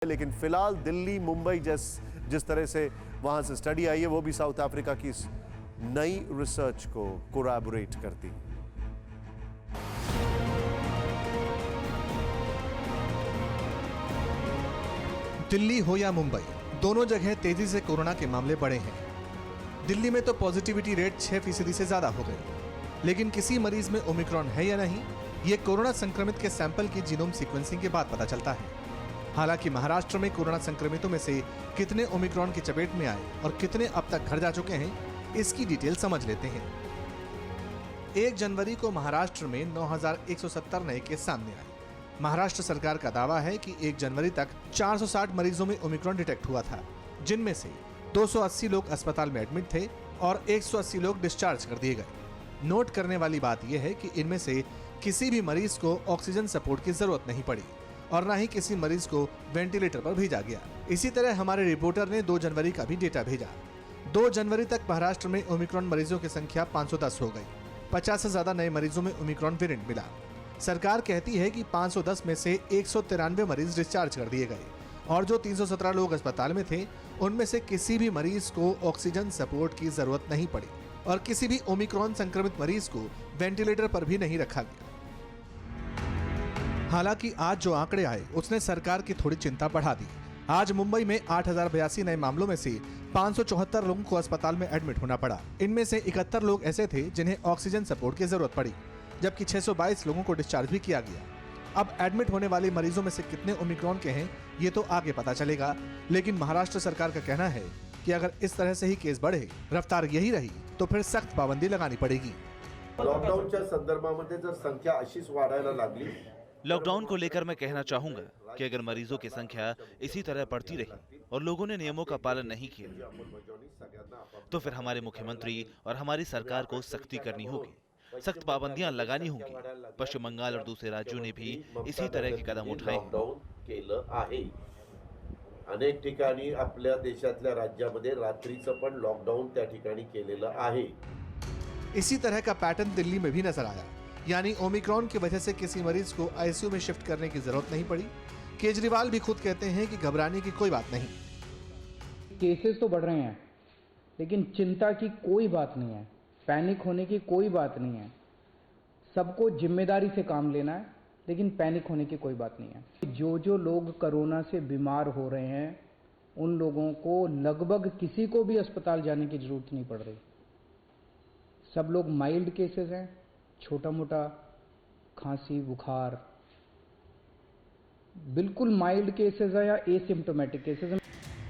लेकिन फिलहाल दिल्ली मुंबई जिस तरह से वहां से स्टडी आई है वो भी साउथ अफ्रीका की इस नई रिसर्च को कोलैबोरेट करती है। दिल्ली हो या मुंबई, दोनों जगह तेजी से कोरोना के मामले बढ़े हैं। दिल्ली में तो पॉजिटिविटी रेट 6% से ज्यादा हो गई, लेकिन किसी मरीज में ओमिक्रॉन है या नहीं, ये कोरोना संक्रमित के सैंपल की जीनोम सीक्वेंसिंग के बाद पता चलता है। हालांकि महाराष्ट्र में कोरोना संक्रमितों में से कितने ओमिक्रॉन की चपेट में आए और कितने अब तक घर जा चुके हैं, इसकी डिटेल समझ लेते हैं। 1 जनवरी को महाराष्ट्र में 9,170 नए केस सामने आए। महाराष्ट्र सरकार का दावा है कि 1 जनवरी तक 460 मरीजों में ओमिक्रॉन डिटेक्ट हुआ था, जिनमें से 280 लोग अस्पताल में एडमिट थे और 180 लोग डिस्चार्ज कर दिए गए। नोट करने वाली बात यह है कि इनमें से किसी भी मरीज को ऑक्सीजन सपोर्ट की जरूरत नहीं पड़ी और न ही किसी मरीज को वेंटिलेटर पर भेजा गया। इसी तरह हमारे रिपोर्टर ने 2 जनवरी का भी डेटा भेजा। 2 जनवरी तक महाराष्ट्र में ओमिक्रॉन मरीजों की संख्या 510 हो गई। 50 से ज्यादा नए मरीजों में ओमिक्रॉन वेरिएंट मिला। सरकार कहती है कि 510 में से 193 मरीज डिस्चार्ज कर दिए गए और जो 317 लोग अस्पताल में थे, उनमें से किसी भी मरीज को ऑक्सीजन सपोर्ट की जरूरत नहीं पड़ी और किसी भी ओमिक्रॉन संक्रमित मरीज को वेंटिलेटर पर भी नहीं रखा गया। हालांकि आज जो आंकड़े आए उसने सरकार की थोड़ी चिंता बढ़ा दी। आज मुंबई में 8,082 नए मामलों में से 574 लोगों को अस्पताल में एडमिट होना पड़ा। इनमें से 71 लोग ऐसे थे जिन्हें ऑक्सीजन सपोर्ट की जरूरत पड़ी, जबकि 622 लोगों को डिस्चार्ज भी किया गया। अब एडमिट होने वाले मरीजों में से कितने ओमिक्रॉन के हैं, ये तो आगे पता चलेगा, लेकिन महाराष्ट्र सरकार का कहना है कि अगर इस तरह से ही केस बढ़े, रफ्तार यही रही, तो फिर सख्त पाबंदी लगानी पड़ेगी। लॉकडाऊनच्या संदर्भामध्ये जर संख्या अशीच वाढायला लागली, लॉकडाउन को लेकर मैं कहना चाहूंगा कि अगर मरीजों की संख्या इसी तरह बढ़ती रही और लोगों ने नियमों का पालन नहीं किया, तो फिर हमारे मुख्यमंत्री और हमारी सरकार को सख्ती करनी होगी, सख्त पाबंदियां लगानी होंगी। पश्चिम बंगाल और दूसरे राज्यों ने भी इसी तरह के कदम उठाए। लॉकडाऊन केलं आहे। अनेक ठिकाणी आपल्या देशातल्या राज्यामध्ये रात्रीचं पण लॉकडाऊन त्या ठिकाणी केलेलं आहे। इसी तरह का पैटर्न दिल्ली में भी नजर आया, यानी ओमिक्रॉन की वजह से किसी मरीज को आईसीयू में शिफ्ट करने की जरूरत नहीं पड़ी। केजरीवाल भी खुद कहते हैं कि घबराने की कोई बात नहीं। केसेस तो बढ़ रहे हैं, लेकिन चिंता की कोई बात नहीं है, पैनिक होने की कोई बात नहीं है। सबको जिम्मेदारी से काम लेना है, लेकिन पैनिक होने की कोई बात नहीं है। जो लोग कोरोना से बीमार हो रहे हैं, उन लोगों को लगभग किसी को भी अस्पताल जाने की जरूरत नहीं पड़ रही। सब लोग माइल्ड केसेस हैं, छोटा मोटा खांसी बुखार, बिल्कुल माइल्ड केसेस है या एसिम्प्टोमेटिक केसेस है।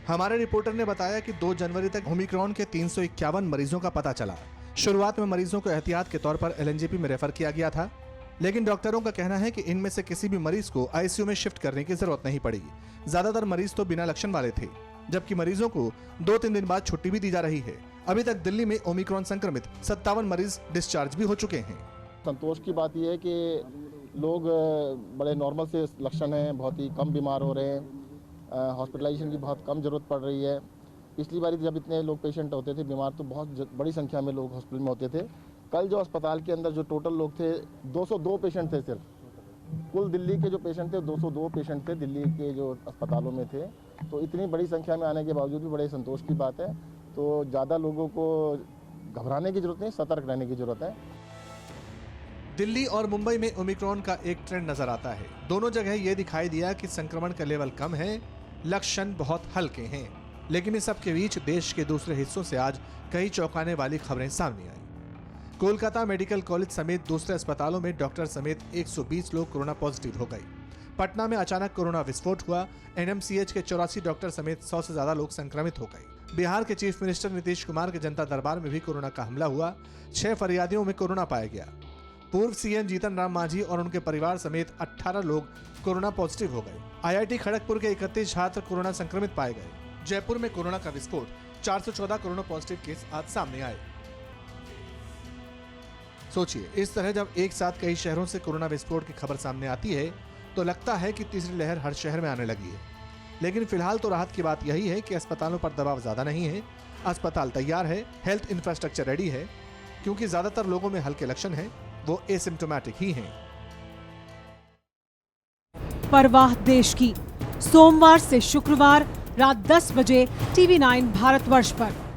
हमारे रिपोर्टर ने बताया कि 2 जनवरी तक ओमिक्रॉन के 351 मरीजों का पता चला। शुरुआत में मरीजों को एहतियात के तौर पर एलएनजेपी में रेफर किया गया था, लेकिन डॉक्टरों का कहना है कि इनमें से किसी भी मरीज को आईसीयू में शिफ्ट करने की जरूरत नहीं पड़ी। ज्यादातर मरीज तो बिना लक्षण वाले थे, जबकि मरीजों को 2-3 दिन बाद छुट्टी भी दी जा रही है। अभी तक दिल्ली में ओमिक्रॉन संक्रमित 57 मरीज डिस्चार्ज भी हो चुके हैं। संतोष की बात यह है कि लोग बड़े नॉर्मल से लक्षण हैं, बहुत ही कम बीमार हो रहे हैं, हॉस्पिटलाइजेशन की बहुत कम ज़रूरत पड़ रही है। पिछली बार जब इतने लोग पेशेंट होते थे बीमार, तो बहुत बड़ी संख्या में लोग हॉस्पिटल में होते थे। कल जो अस्पताल के अंदर जो टोटल लोग थे, 202 पेशेंट थे। सिर्फ कुल दिल्ली के जो पेशेंट थे, 202 पेशेंट थे दिल्ली के जो अस्पतालों में थे। तो इतनी बड़ी संख्या में आने के बावजूद भी बड़े संतोष की बात है। तो ज़्यादा लोगों को घबराने की जरूरत नहीं, सतर्क रहने की जरूरत है। दिल्ली और मुंबई में ओमिक्रॉन का एक ट्रेंड नजर आता है। दोनों जगह ये दिखाई दिया कि संक्रमण का लेवल कम है, लक्षण बहुत हल्के हैं। लेकिन इस सब के बीच देश के दूसरे हिस्सों से आज कई चौंकाने वाली खबरें सामने आई। कोलकाता मेडिकल कॉलेज समेत दूसरे अस्पतालों में डॉक्टर समेत 120 लोग कोरोना पॉजिटिव हो गए। पटना में अचानक कोरोना विस्फोट हुआ। एनएमसीएच के 84 डॉक्टर समेत 100 से ज्यादा लोग संक्रमित हो गए। बिहार के चीफ मिनिस्टर नीतीश कुमार के जनता दरबार में भी कोरोना का हमला हुआ। 6 फरियादियों में कोरोना पाया गया। पूर्व सीएम जीतन राम मांझी और उनके परिवार समेत 18 लोग कोरोना पॉजिटिव हो गए। आईआईटी खड़गपुर के 31 छात्र कोरोना संक्रमित पाए गए। जयपुर में कोरोना का विस्फोट, 414 कोरोना पॉजिटिव केस आज सामने आए। सोचिए, इस तरह जब एक साथ कई शहरों से कोरोना विस्फोट की खबर सामने आती है, तो लगता है कि तीसरी लहर हर शहर में आने लगी है। लेकिन फिलहाल तो राहत की बात यही है कि अस्पतालों पर दबाव ज्यादा नहीं है। अस्पताल तैयार है, हेल्थ इंफ्रास्ट्रक्चर रेडी है, क्योंकि ज्यादातर लोगों में हल्के लक्षण हैं, वो एसिम्प्टोमेटिक ही हैं। परवाह देश की, सोमवार से शुक्रवार रात 10 बजे TV9 भारतवर्ष पर।